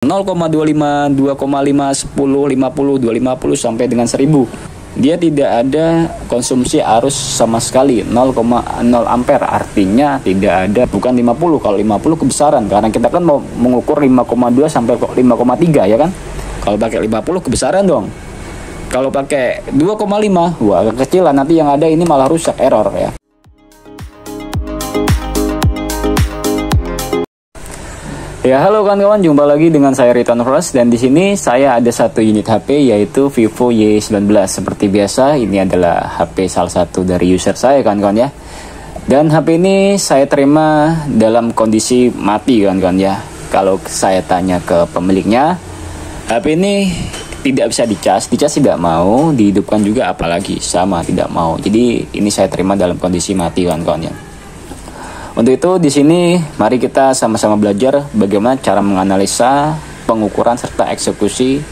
0,25, 2,5, 10, 50, 250 sampai dengan 1000. Dia tidak ada konsumsi arus sama sekali, 0,0 ampere, artinya tidak ada, bukan 50. Kalau 50 kebesaran, karena kita kan mau mengukur 5,2 sampai 5,3 ya kan. Kalau pakai 50 kebesaran dong. Kalau pakai 2,5, wah kekecilan, nanti yang ada ini malah rusak, error ya. Ya, halo kawan-kawan, jumpa lagi dengan saya Riton Frost, dan di sini saya ada satu unit HP yaitu Vivo Y19. Seperti biasa, ini adalah HP salah satu dari user saya kawan-kawan ya. Dan HP ini saya terima dalam kondisi mati kawan-kawan ya. Kalau saya tanya ke pemiliknya, HP ini tidak bisa dicas tidak mau, dihidupkan juga apalagi sama tidak mau. Jadi ini saya terima dalam kondisi mati kawan-kawan ya. Untuk itu di sini mari kita sama-sama belajar bagaimana cara menganalisa, pengukuran serta eksekusi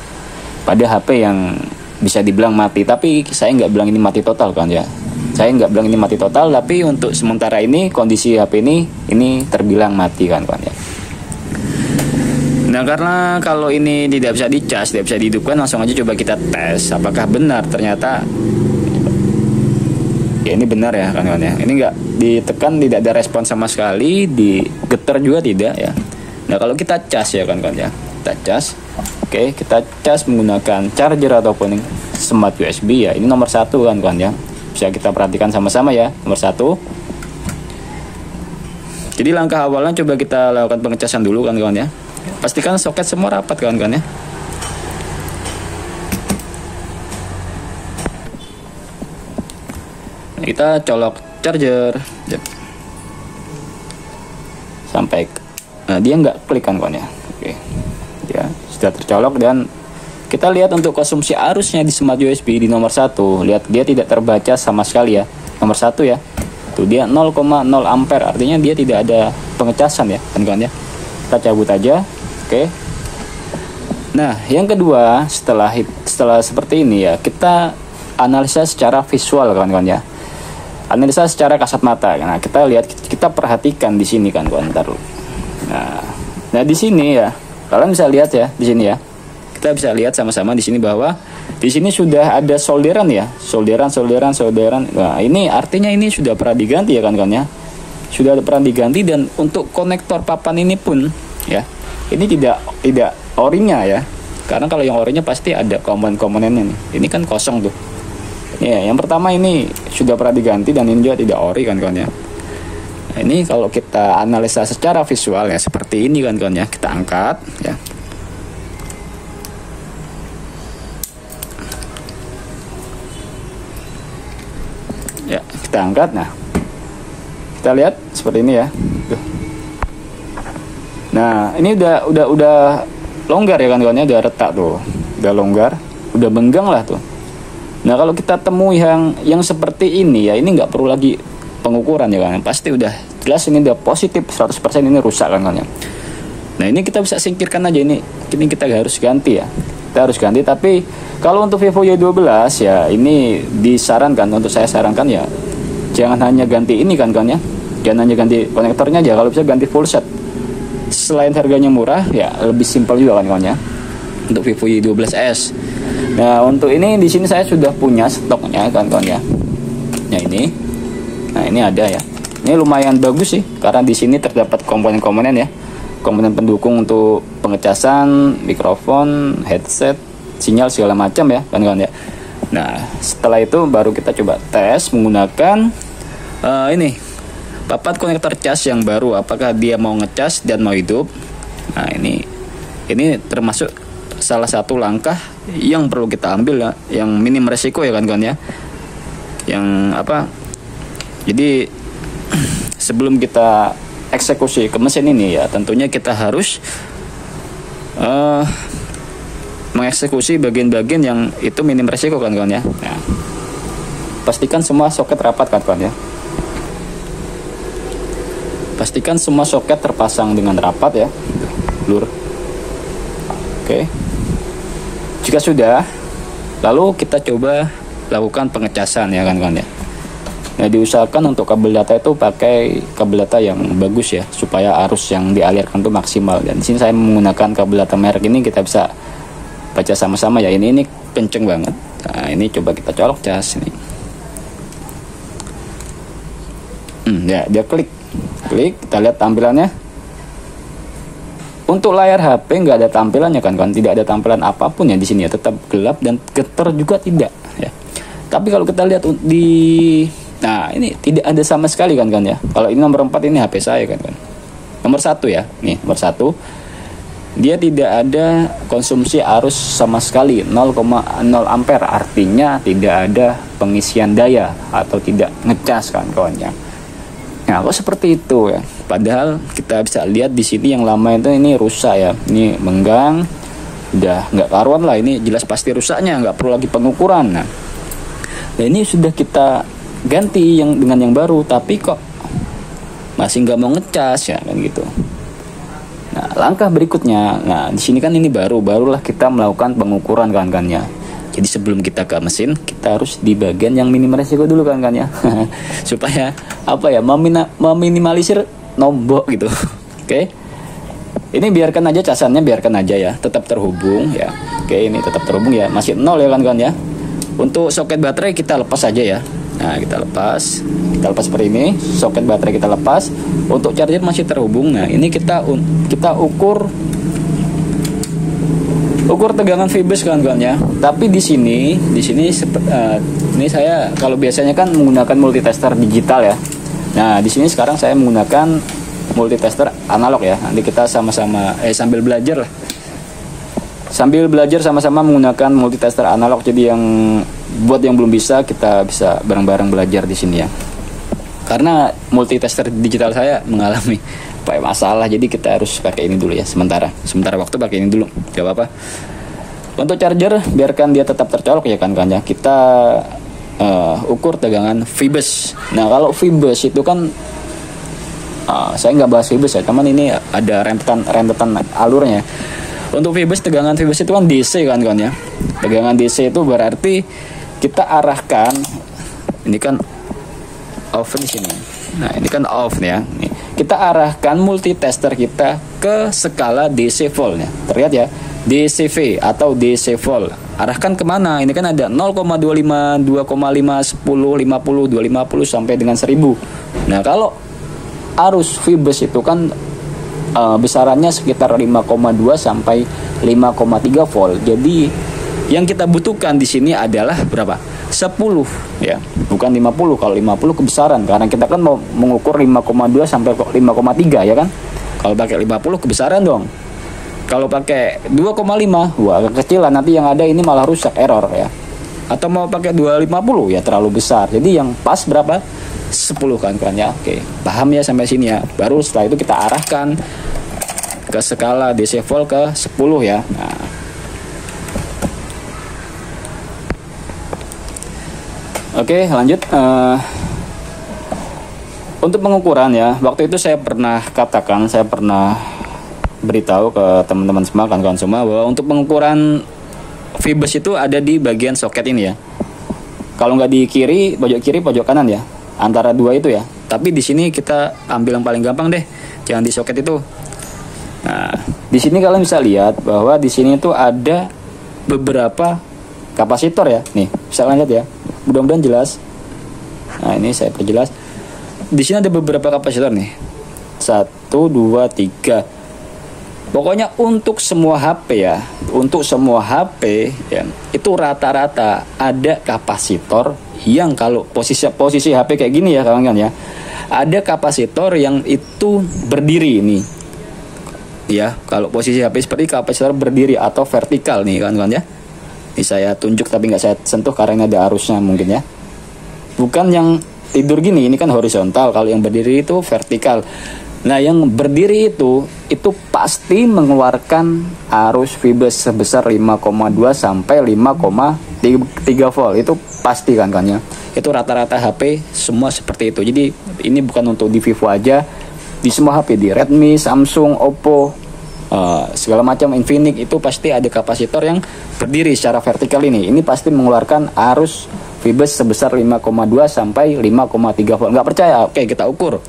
pada HP yang bisa dibilang mati. Tapi saya nggak bilang ini mati total kan ya. Saya nggak bilang ini mati total, tapi untuk sementara ini kondisi HP ini terbilang mati kan ya. Nah, karena kalau ini tidak bisa dicas, tidak bisa dihidupkan, langsung aja coba kita tes apakah benar. Ternyata ya ini benar ya kawan-kawan ya. Ini enggak ditekan, tidak ada respon sama sekali, digetar juga tidak ya. Nah, kalau kita cas ya kawan-kawan ya, kita cas. Oke, kita cas menggunakan charger ataupun smart USB ya. Ini nomor 1 kawan-kawan ya. Bisa kita perhatikan sama-sama ya, nomor 1. Jadi langkah awalnya coba kita lakukan pengecasan dulu kawan-kawan ya. Pastikan soket semua rapat kawan-kawan ya. Kita colok charger sampai dia nggak klik kan kawan ya. Oke, ya sudah tercolok, dan kita lihat untuk konsumsi arusnya di smart USB di nomor 1, lihat dia tidak terbaca sama sekali ya, nomor 1 ya. Tuh dia 0,0 ampere, artinya dia tidak ada pengecasan ya kawan ya. Kita cabut aja. Oke. Nah, yang kedua, setelah seperti ini ya, kita analisa secara visual kawan-kawan ya. Analisa secara kasat mata. Nah, kita lihat, kita perhatikan di sini kan kawan. Nah di sini ya, kalian bisa lihat ya di sini ya. Kita bisa lihat sama-sama di sini bahwa di sini sudah ada solderan ya, solderan. Nah, ini artinya ini sudah pernah diganti ya kawan ya. Sudah pernah diganti, dan untuk konektor papan ini pun ya, ini tidak orinya ya. Karena kalau yang orinya pasti ada komponen-komponennya nih. Ini kan kosong tuh. Ya, yang pertama ini sudah pernah diganti, dan ini juga tidak ori kan kawan ya. Nah, ini kalau kita analisa secara visual ya seperti ini kan kawan ya. Kita angkat ya. Ya, kita angkat. Nah, kita lihat seperti ini ya. Tuh. Nah, ini udah longgar ya kan kawan ya, udah retak tuh. Udah longgar, udah benggang lah tuh. Nah, kalau kita temui yang seperti ini ya, ini nggak perlu lagi pengukuran ya kan. Pasti udah jelas ini udah positif 100%, ini rusak kan ya. Nah, ini kita bisa singkirkan aja, ini kita harus ganti ya. Kita harus ganti. Tapi kalau untuk Vivo Y12 ya, ini disarankan, untuk saya sarankan ya, jangan hanya ganti ini kan ya. Jangan hanya ganti konektornya aja, kalau bisa ganti full set. Selain harganya murah ya, lebih simpel juga kan ya. Untuk Vivo Y12s. Nah, untuk ini di sini saya sudah punya stoknya kawan-kawan ya. Nah, ini ada ya. Ini lumayan bagus sih, karena di sini terdapat komponen-komponen ya. Komponen pendukung untuk pengecasan, mikrofon, headset, sinyal segala macam ya kawan-kawan ya. Nah, setelah itu baru kita coba tes menggunakan ini papat konektor cas yang baru, apakah dia mau ngecas dan mau hidup. Nah, ini termasuk salah satu langkah yang perlu kita ambil ya, yang minim resiko ya kawan-kawan ya. Yang apa? Jadi sebelum kita eksekusi ke mesin ini ya, tentunya kita harus mengeksekusi bagian-bagian yang itu minim resiko kawan-kawan ya. Nah, pastikan semua soket rapat kawan-kawan ya. Pastikan semua soket terpasang dengan rapat ya. Blur. Oke. Jika sudah, lalu kita coba lakukan pengecasan ya kawan-kawan ya. Nah, diusahakan untuk kabel data itu pakai kabel data yang bagus ya, supaya arus yang dialirkan itu maksimal. Dan di sini saya menggunakan kabel data merek ini, kita bisa baca sama-sama ya. Ini kenceng banget. Nah, ini coba kita colok cas ini. Ya, dia klik, kita lihat tampilannya. Untuk layar HP nggak ada tampilannya kan, tidak ada tampilan apapun ya di sini ya, tetap gelap dan getar juga tidak ya. Tapi kalau kita lihat nah ini tidak ada sama sekali kan ya. Kalau ini nomor 4 ini HP saya kan. Nomor 1 ya, nih nomor 1. Dia tidak ada konsumsi arus sama sekali, 0,0 ampere, artinya tidak ada pengisian daya atau tidak ngecas kan kawannya. Nah, kok seperti itu ya? Padahal kita bisa lihat di sini yang lama itu ini rusak ya. Ini menggang, udah nggak karuan lah. Ini jelas pasti rusaknya, nggak perlu lagi pengukuran. Nah, ini sudah kita ganti dengan yang baru, tapi kok masih nggak mau ngecas ya kan gitu. Nah, langkah berikutnya, nah di sini kan ini barulah kita melakukan pengukuran kan ya. Jadi sebelum kita ke mesin, kita harus di bagian yang minim resiko dulu kan ya. Supaya apa ya, meminimalisir nombok gitu. Oke. Ini biarkan aja casannya, biarkan aja ya, tetap terhubung ya. Oke, ini tetap terhubung ya, masih 0 ya kan ya. Untuk soket baterai kita lepas aja ya. Nah, kita lepas seperti ini. Soket baterai kita lepas. Untuk charger masih terhubung. Nah, ini kita ukur tegangan fibus kawan-kawan ya. Tapi di sini ini saya kalau biasanya kan menggunakan multitester digital ya. Nah, di sini sekarang saya menggunakan multitester analog ya. Nanti kita sama-sama sambil belajar lah. Sambil belajar sama-sama menggunakan multitester analog. Jadi yang buat yang belum bisa, kita bisa bareng-bareng belajar di sini ya. Karena multitester digital saya mengalami masalah, jadi kita harus pakai ini dulu ya sementara waktu pakai ini dulu, gak apa-apa. Untuk charger biarkan dia tetap tercolok ya kan ya. Kita ukur tegangan fibus. Nah, kalau fibus itu kan saya nggak bahas fibus ya teman, ini ada rentetan alurnya. Untuk fibus, tegangan fibus itu kan DC kan ya. Tegangan DC itu berarti kita arahkan, ini kan off di sini. Nah, ini kan off ya. Nih, kita arahkan multitester kita ke skala DC volt ya. Terlihat ya, DCV atau DC volt. Arahkan kemana? Ini kan ada 0,25, 2,5, 10, 50, 250 sampai dengan 1000. Nah, kalau arus fibus itu kan besarannya sekitar 5,2 sampai 5,3 volt. Jadi yang kita butuhkan di sini adalah berapa? 10 ya, bukan 50. Kalau 50 kebesaran, karena kita kan mau mengukur 5,2 sampai 5,3 ya kan. Kalau pakai 50 kebesaran dong. Kalau pakai 2,5, wah kekecilan, nanti yang ada ini malah rusak, error ya. Atau mau pakai 250 ya terlalu besar. Jadi yang pas berapa? 10 kan ya. Oke, paham ya sampai sini ya. Baru setelah itu kita arahkan ke skala DC volt ke 10 ya. Nah, oke, lanjut. Untuk pengukuran ya, waktu itu saya pernah beritahu ke teman-teman semua, kawan-kawan semua, bahwa untuk pengukuran fibus itu ada di bagian soket ini ya. Kalau nggak di pojok kiri, pojok kanan ya, antara dua itu ya. Tapi di sini kita ambil yang paling gampang deh, jangan di soket itu. Nah, di sini kalian bisa lihat bahwa di sini itu ada beberapa kapasitor ya. Nih, bisa lihat ya. Mudah-mudahan jelas. Nah, ini saya perjelas. Di sini ada beberapa kapasitor nih. 1, 2, 3. Pokoknya untuk semua HP ya, itu rata-rata ada kapasitor yang kalau posisi HP kayak gini ya kawan-kawan ya. Ada kapasitor yang itu berdiri nih. Ya, kalau posisi HP seperti kapasitor berdiri atau vertikal nih kawan-kawan ya. Ini saya tunjuk tapi nggak saya sentuh karena ada arusnya mungkin ya. Bukan yang tidur gini, ini kan horizontal. Kalau yang berdiri itu vertikal. Nah, yang berdiri itu pasti mengeluarkan arus fibus sebesar 5,2 sampai 5,3 volt. Itu pasti kan ya. Itu rata-rata HP semua seperti itu. Jadi ini bukan untuk di Vivo aja, di semua HP, di Redmi, Samsung, Oppo, segala macam, Infinix, itu pasti ada kapasitor yang berdiri secara vertikal ini. Ini pasti mengeluarkan arus Fibes sebesar 5,2 sampai 5,3 volt. Nggak percaya? Oke, kita ukur.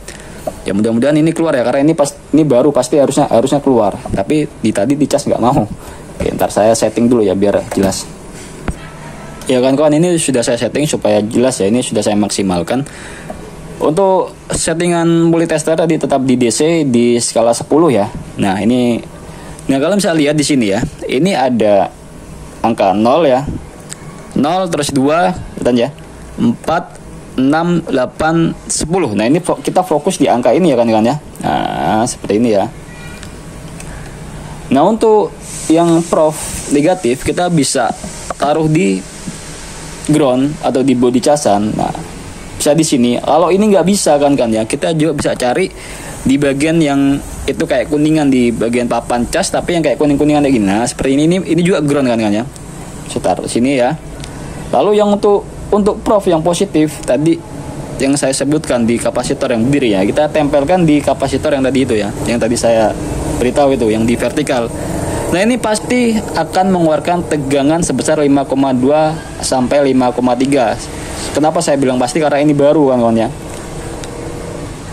Ya mudah-mudahan ini keluar ya, karena ini baru pasti harusnya keluar. Tapi tadi dicas nggak mau. Oke, ntar saya setting dulu ya biar jelas. Ya kan kawan, ini sudah saya setting supaya jelas ya, ini sudah saya maksimalkan. Untuk settingan multitester tadi tetap di DC di skala 10 ya. Nah kalau bisa lihat di sini ya, ini ada angka 0 ya. 0 terus 2 ya. 4 6 8 10. Nah, ini kita fokus di angka ini ya kan ya. Nah, seperti ini ya. Nah, untuk yang prof negatif kita bisa taruh di ground atau di body casan. Nah, bisa di sini. Kalau ini nggak bisa kan ya, kita juga bisa cari di bagian yang itu kayak kuningan di bagian papan cas, tapi yang kayak kuning-kuningan kayak gini. Nah, seperti ini juga ground kan ya. Saya taruh sini ya. Lalu yang untuk prof yang positif tadi yang saya sebutkan di kapasitor yang berdiri ya, kita tempelkan di kapasitor yang tadi itu ya, yang tadi saya beritahu itu yang di vertikal. Nah, ini pasti akan mengeluarkan tegangan sebesar 5,2 sampai 5,3. Kenapa saya bilang pasti? Karena ini baru kawan ya.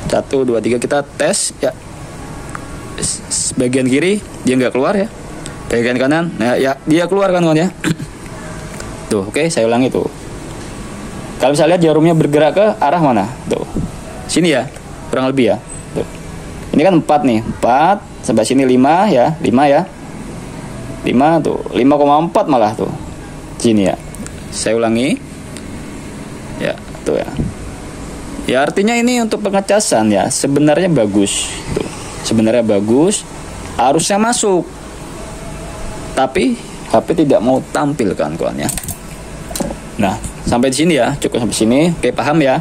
1, 2, 3 kita tes ya. Bagian kiri dia nggak keluar ya. Bagian kanan, nah ya dia keluar kan kawan ya. Tuh, oke, saya ulangi tuh. Kalau bisa lihat jarumnya bergerak ke arah mana? Tuh. Sini ya, kurang lebih ya. Tuh. Ini kan 4 nih. 4 sampai sini 5 ya. 5 ya. 5 tuh. 5,4 malah tuh. Sini ya. Saya ulangi. Ya, tuh ya. Ya, artinya ini untuk pengecasan ya, sebenarnya bagus. Tuh. Sebenarnya bagus. Harusnya masuk. Tapi HP tidak mau tampil kan kawan ya. Nah, sampai di sini ya, cukup sampai sini. Oke, paham ya?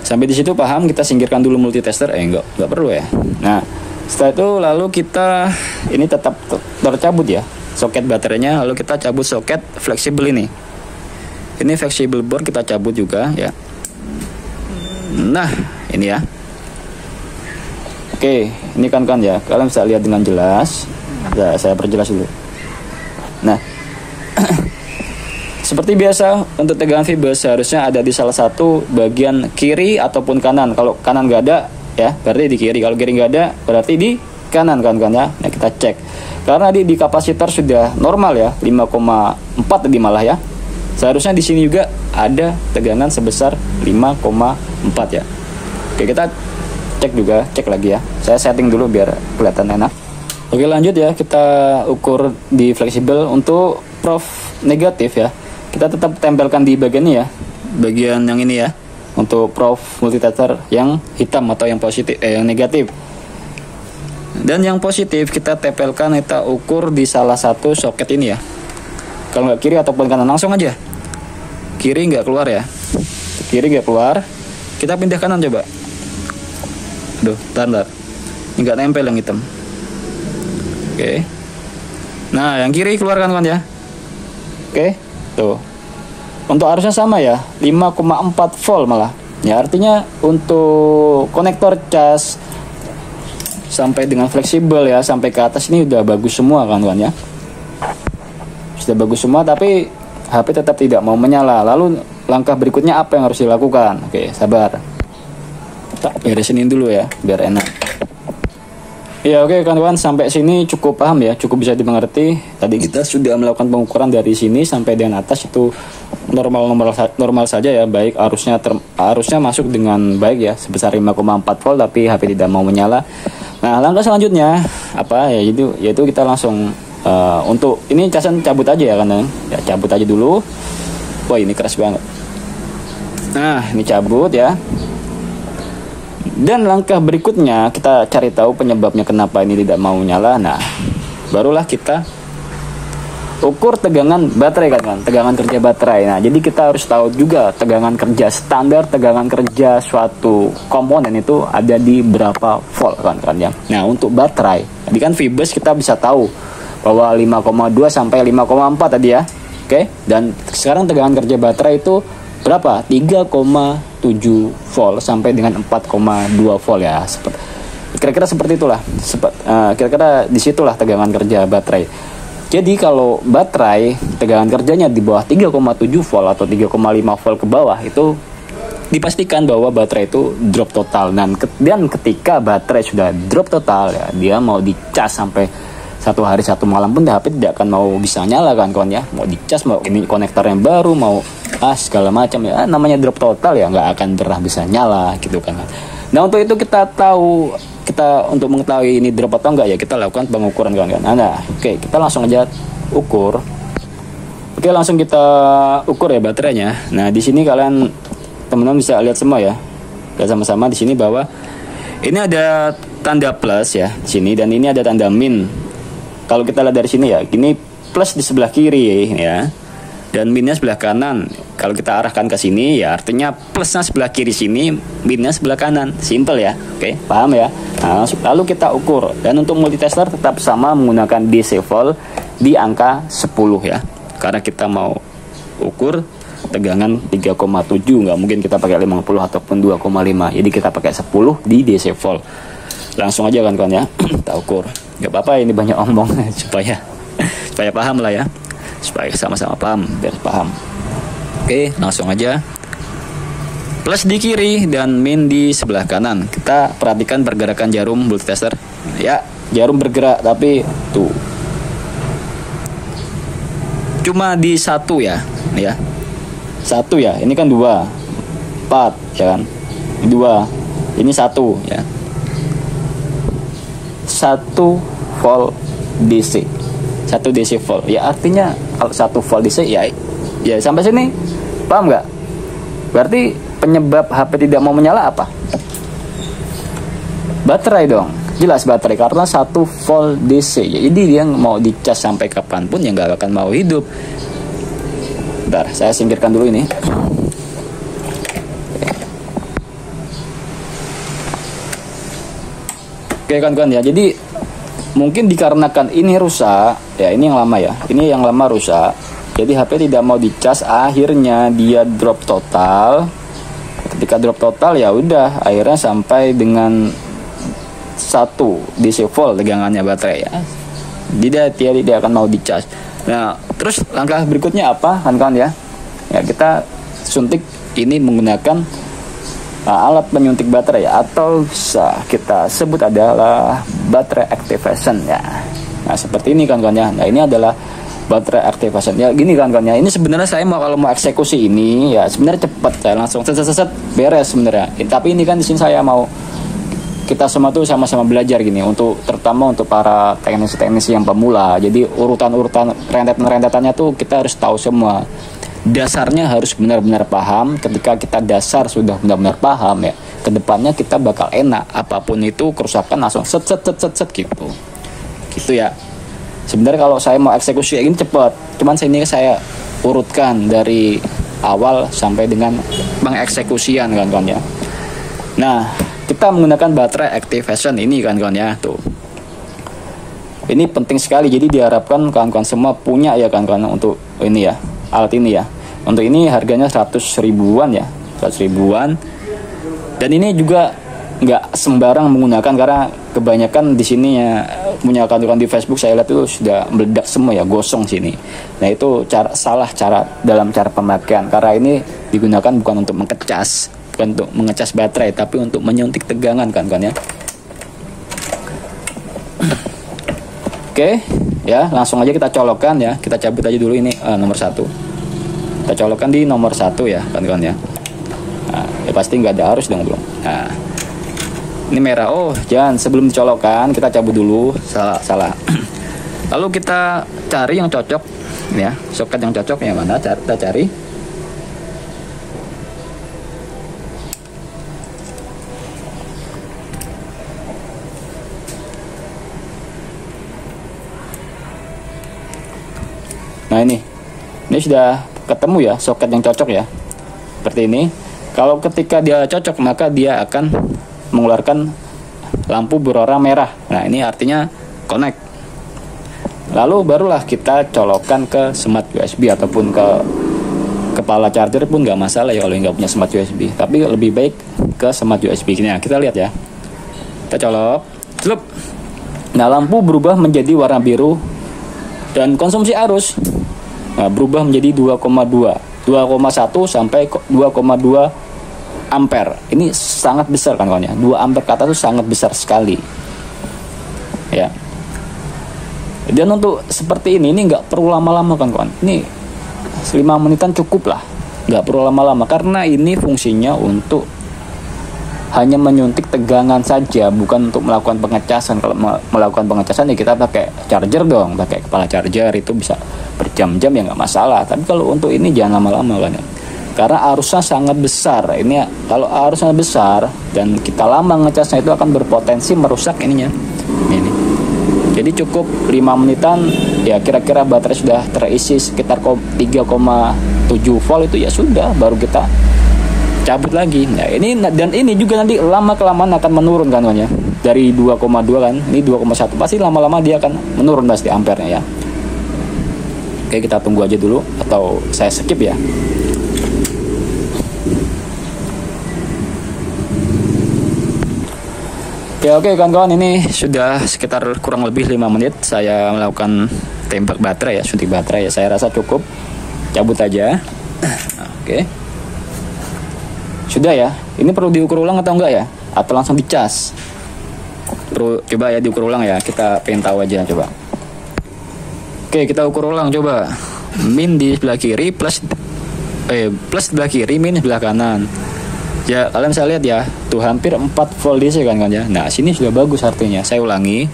Sampai di situ paham, kita singkirkan dulu multitester. Enggak perlu ya. Nah, setelah itu lalu kita ini tetap tercabut ya soket baterainya, lalu kita cabut soket fleksibel ini. Ini fleksibel board kita cabut juga ya. Nah, ini ya. Oke, ini kan ya, kalian bisa lihat dengan jelas. Ya, saya perjelas dulu. Nah, seperti biasa untuk tegangan fibers seharusnya ada di salah satu bagian kiri ataupun kanan. Kalau kanan nggak ada ya, berarti di kiri. Kalau kiri nggak ada, berarti di kanan kan ya. Nah, kita cek. Karena di kapasitor sudah normal ya, 5,4 tadi malah ya. Seharusnya di sini juga ada tegangan sebesar 5,4 ya. Oke, kita cek lagi ya. Saya setting dulu biar kelihatan enak. Oke, lanjut ya, kita ukur di fleksibel. Untuk prof negatif ya, kita tetap tempelkan di bagian ini ya, bagian yang ini ya. Untuk prof multitester yang hitam atau yang positif, yang negatif. Dan yang positif kita tempelkan, kita ukur di salah satu soket ini ya. Kalau nggak kiri ataupun kanan, langsung aja. Kiri nggak keluar ya. Kiri nggak keluar. Kita pindah kanan coba. Aduh, bentar. Ini nggak nempel yang hitam. Oke. Nah, yang kiri keluar kan ya. Oke, tuh. Untuk arusnya sama ya, 5,4 volt malah. Ya, artinya untuk konektor cas sampai dengan fleksibel ya, sampai ke atas ini udah bagus semua kan ya. Sudah bagus semua, tapi HP tetap tidak mau menyala. Lalu langkah berikutnya apa yang harus dilakukan? Oke, sabar. Tak beresin dulu ya, biar enak. Ya oke kawan-kawan, sampai sini cukup paham ya, cukup bisa dimengerti. Tadi kita sudah melakukan pengukuran dari sini sampai dengan atas itu normal saja ya, baik arusnya masuk dengan baik ya, sebesar 5,4 volt, tapi HP tidak mau menyala. Nah, langkah selanjutnya apa ya, yaitu kita langsung untuk ini casan cabut aja ya kan ya, cabut aja dulu. Wah, ini keras banget. Nah, ini cabut ya. Dan langkah berikutnya kita cari tahu penyebabnya kenapa ini tidak mau nyala. Nah, barulah kita ukur tegangan baterai kan, tegangan kerja baterai. Nah, jadi kita harus tahu juga tegangan kerja standar, tegangan kerja suatu komponen itu ada di berapa volt kan ya. Nah, untuk baterai, tadi kan Fibers kita bisa tahu bahwa 5,2 sampai 5,4 tadi ya. Oke, dan sekarang tegangan kerja baterai itu berapa? 3,7 volt sampai dengan 4,2 volt ya. Kira-kira seperti itulah. Kira-kira disitulah tegangan kerja baterai. Jadi kalau baterai tegangan kerjanya di bawah 3,7 volt atau 3,5 volt ke bawah, itu dipastikan bahwa baterai itu drop total. Dan ketika baterai sudah drop total ya, dia mau dicas sampai 1 hari 1 malam pun HP tidak akan mau bisa nyala kan kawan ya. Mau dicas, mau ini konektor yang baru, mau segala macam ya, namanya drop total ya nggak akan pernah bisa nyala gitu kan. Nah untuk itu untuk mengetahui ini drop atau enggak ya, kita lakukan pengukuran kawan-kawan. Nah oke, kita langsung aja ukur. Oke, langsung kita ukur ya baterainya. Nah di sini kalian teman-teman bisa lihat semua ya, lihat sama-sama di sini bahwa ini ada tanda plus ya di sini, dan ini ada tanda min. Kalau kita lihat dari sini ya, gini plus di sebelah kiri ya, dan minnya sebelah kanan. Kalau kita arahkan ke sini ya, artinya plusnya sebelah kiri sini, minnya sebelah kanan. Simple ya, oke, paham ya. Nah, lalu kita ukur, dan untuk multitester tetap sama menggunakan DC volt di angka 10 ya, karena kita mau ukur tegangan 3,7, nggak mungkin kita pakai 50 ataupun 2,5, jadi kita pakai 10 di DC volt. Langsung aja kan kawan ya, kita ukur. Gak apa-apa ini banyak omong supaya paham lah ya, supaya sama-sama paham, biar paham. Oke, langsung aja. Plus di kiri dan min di sebelah kanan. Kita perhatikan pergerakan jarum multitester. Ya, jarum bergerak tapi tuh cuma di 1 ya, ya. 1 ya, ini kan 2, 4 ya kan, 2, ini 1 ya, 1 volt DC, 1 DC volt ya, artinya kalau 1 volt DC ya sampai sini paham nggak? Berarti penyebab HP tidak mau menyala apa? Baterai dong, jelas baterai, karena 1 volt DC ya, jadi dia mau dicas sampai kapanpun ya nggak akan mau hidup. Bentar, saya singkirkan dulu ini. Oke kawan-kawan ya, jadi mungkin dikarenakan ini rusak ya, ini yang lama ya, ini yang lama rusak, jadi HP tidak mau dicas, akhirnya dia drop total. Ketika drop total ya udah, akhirnya sampai dengan 1 DC volt tegangannya baterai ya, dia tidak akan mau dicas. Nah terus langkah berikutnya apa kawan-kawan ya, ya kita suntik ini menggunakan alat penyuntik baterai ya, atau bisa kita sebut adalah baterai activation ya. Nah seperti ini kan ya. Nah ini adalah baterai activation ya, gini kan ya. Ini sebenarnya saya kalau mau eksekusi ini ya sebenarnya cepat, saya langsung set beres sebenarnya. Tapi ini kan di sini saya mau kita semua tuh sama-sama belajar gini, untuk terutama untuk para teknisi yang pemula. Jadi urutan-urutan rentetannya tuh kita harus tahu semua. Dasarnya harus benar-benar paham. Ketika kita dasar sudah benar-benar paham ya, kedepannya kita bakal enak, apapun itu kerusakan langsung set gitu ya. Sebenarnya kalau saya mau eksekusi kayak gini cepat, cuman ini saya urutkan dari awal sampai dengan pengeksekusian kan ya. Nah kita menggunakan baterai activation ini kan ya, tuh ini penting sekali. Jadi diharapkan kawan-kawan semua punya ya kan untuk ini ya, alat ini ya. Untuk ini harganya 100 ribuan ya, 100 ribuan. Dan ini juga nggak sembarang menggunakan, karena kebanyakan di sini ya punya akun di Facebook saya lihat itu sudah meledak semua ya, gosong sini. Nah itu salah cara dalam cara pemakaian, karena ini digunakan bukan untuk mengecas, bukan untuk mengecas baterai, tapi untuk menyuntik tegangan kan ya. Oke ya, langsung aja kita colokkan ya, kita cabut aja dulu ini nomor 1. Kita colokkan di nomor 1 ya kawan-kawan ya. Nah, ya pasti nggak ada arus dong belum. Nah ini merah, oh jangan, sebelum dicolokkan kita cabut dulu, salah. Lalu kita cari yang cocok ya, soket yang cocok yang mana, kita cari. Nah ini sudah ketemu ya soket yang cocok ya, seperti ini. Kalau ketika dia cocok maka dia akan mengeluarkan lampu berwarna merah. Nah ini artinya connect. Lalu barulah kita colokkan ke smart USB ataupun ke kepala charger pun nggak masalah ya kalau nggak punya smart USB. Tapi lebih baik ke smart USB. Nah kita lihat ya. Kita colok, celup. Nah, lampu berubah menjadi warna biru dan konsumsi arus berubah menjadi 2,1 sampai 2,2 ampere. Ini sangat besar kan kawan ya. 2 ampere ke atas itu sangat besar sekali. Ya. Dan untuk seperti ini nggak perlu lama-lama kan kawan. Ini 5 menitan cukup lah. Nggak perlu lama-lama karena ini fungsinya untuk hanya menyuntik tegangan saja, bukan untuk melakukan pengecasan. Kalau melakukan pengecasan ya kita pakai charger dong, pakai kepala charger, itu bisa berjam-jam ya nggak masalah. Tapi kalau untuk ini jangan lama-lama kan ya. Karena arusnya sangat besar. Ini kalau arusnya besar dan kita lama ngecasnya itu akan berpotensi merusak ininya. Ini. Jadi cukup 5 menitan ya, kira-kira baterai sudah terisi sekitar 3,7 volt itu ya sudah, baru kita cabut lagi. Nah, ini juga nanti lama kelamaan akan menurun kan ya. Dari 2,2 kan, ini 2,1 pasti lama-lama dia akan menurun pasti ampernya ya. Oke, kita tunggu aja dulu atau saya skip ya. Oke kawan-kawan, ini sudah sekitar kurang lebih 5 menit saya melakukan tembak baterai ya, suntik baterai ya. Saya rasa cukup, cabut aja. Oke. Sudah ya, ini perlu diukur ulang atau enggak ya? Atau langsung dicas? Perlu coba ya diukur ulang ya, kita pengen tahu aja coba. Oke, kita ukur ulang coba. Min di sebelah kiri, plus sebelah kiri, min sebelah kanan. Ya, kalian bisa lihat ya, tuh hampir 4 volt DC kan ya. Nah, sini sudah bagus artinya. Saya ulangi.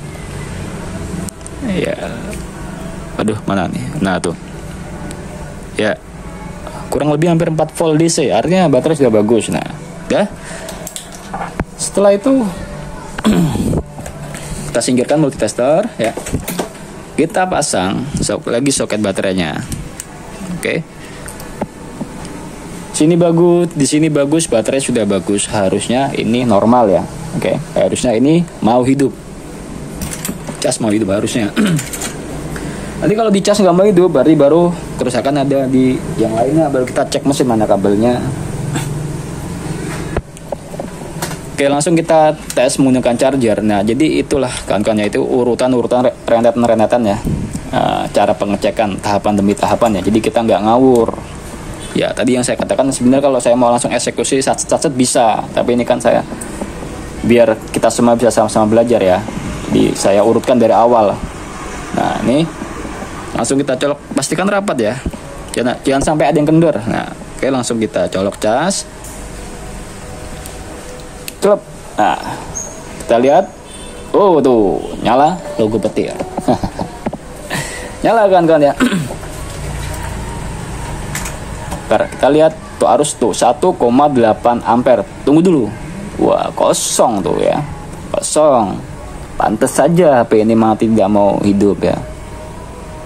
Ya. Aduh, mana nih? Nah, tuh. Ya. Kurang lebih hampir 4 volt DC, artinya baterai sudah bagus. Nah, ya. Setelah itu kita singkirkan multitester ya. Kita pasang lagi soket baterainya. Oke. Sini bagus, di sini bagus, baterai sudah bagus. Harusnya ini normal ya. Oke, harusnya ini mau hidup. Cas mau hidup harusnya. Nanti kalau dicas nggak mau hidup, berarti baru kerusakan ada di yang lainnya. Baru kita cek mesin mana kabelnya. Oke, langsung kita tes menggunakan charger. Nah, jadi itulah kawan-kawannya, itu urutan rentetan ya. Cara pengecekan tahapan demi tahapan ya. Jadi kita nggak ngawur. Ya, tadi yang saya katakan sebenarnya kalau saya mau langsung eksekusi sat-sat bisa. Tapi ini kan saya biar kita semua bisa sama-sama belajar ya. Jadi saya urutkan dari awal. Nah, ini langsung kita colok, pastikan rapat ya. Jangan sampai ada yang kendor. Nah, oke, langsung kita colok cas. Celup. Nah, kita lihat. Oh, tuh, nyala logo petir. Nyala kan ya. Bentar, kita lihat tuh arus tuh 1,8 ampere. Tunggu dulu. Wah, kosong tuh ya. Kosong. Pantes saja HP ini mati, tidak mau hidup ya.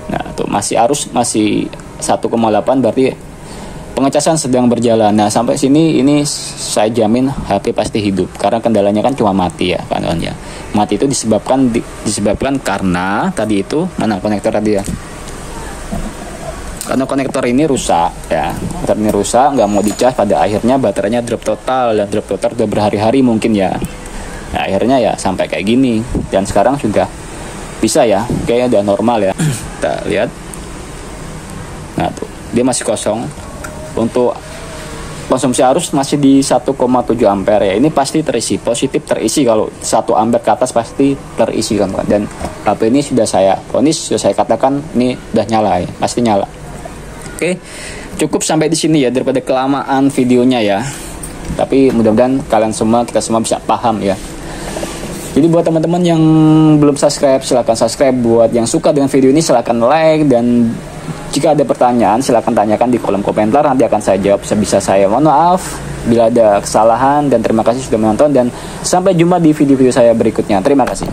Nah, tuh masih arus masih 1,8, berarti pengecasan sedang berjalan. Nah, sampai sini ini saya jamin HP pasti hidup karena kendalanya kan cuma mati ya kan ya. Mati itu disebabkan karena tadi itu mana konektor tadi ya. Karena konektor ini rusak ya. Konektor ini rusak, nggak mau dicas, pada akhirnya baterainya drop total, dan drop total udah berhari-hari mungkin ya. Nah, akhirnya ya sampai kayak gini, dan sekarang sudah bisa ya, kayaknya udah normal ya. Kita lihat. Nah, tuh dia masih kosong. Untuk konsumsi arus masih di 1,7 ampere ya. Ini pasti terisi, positif terisi. Kalau 1 ampere ke atas pasti terisi kan. Dan HP ini sudah saya ponis, sudah saya katakan ini udah nyala ya, pasti nyala. Oke, cukup sampai di sini ya, daripada kelamaan videonya ya. Tapi mudah-mudahan kita semua bisa paham ya. Jadi buat teman-teman yang belum subscribe, silahkan subscribe. Buat yang suka dengan video ini silahkan like, dan jika ada pertanyaan silahkan tanyakan di kolom komentar, nanti akan saya jawab sebisa saya. Mohon maaf bila ada kesalahan, dan terima kasih sudah menonton, dan sampai jumpa di video-video saya berikutnya. Terima kasih.